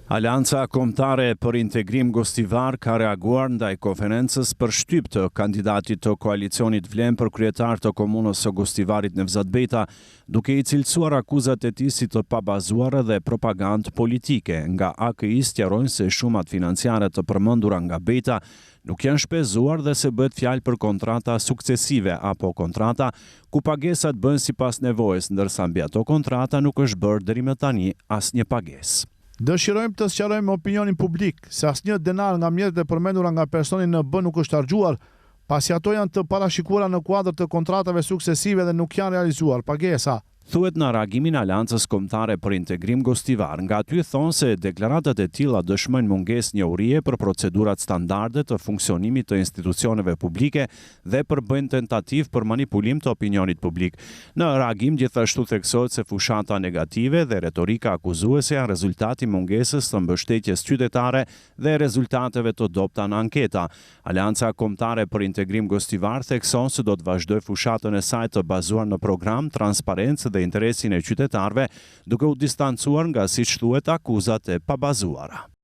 Aleanca Kombëtare për Integrim Gostivar ka reaguar ndaj konferencës për shtyp të kandidatit të koalicionit Vlen për kryetar të komunës së Gostivarit Nevzat Beta, duke i cilësuar akuzat e tij si të pabazuara dhe propagandë politike. Nga AKI sqarojnë se shumat financiare të përmendura nga Beta nuk janë shpenzuar dhe se bëhet fjalë për kontrata suksesive apo kontrata ku pagesat bëhen sipas nevojës, ndërsa mbi ato kontrata nuk është bërë deri më tani asnjë pagesë. Dëshirojmë të sqarojmë opinionin publik se asnjë denar nga mjetet e përmendura nga personi NB nuk është harxuar, pasi ato janë të parashikuara në kuadër të kontratave suksesive dhe nuk janë realizuar pagesa. Thuhet në reagimin e Aleancës Kombëtare për Integrim Gostivar. Nga aty thonë se deklaratat e tilla dëshmojnë mungesë njohurie për procedurat standarde të funksionimit të institucioneve publike dhe përbëjnë tentativë për manipulim të opinionit publik. Në reagim gjithashtu theksohet se fushata negative dhe retorika akuzuese janë rezultati mungesës të mbështetjes qytetare dhe rezultateve të dobta në anketa. Aleanca Kombëtare për Integrim Gostivar thekson se do të vazhdojë fushatën e saj të bazuar në program, transparencë dhe interesin e qytetarëve, duke u distancuar nga siç thuhet akuzat e pabazuara.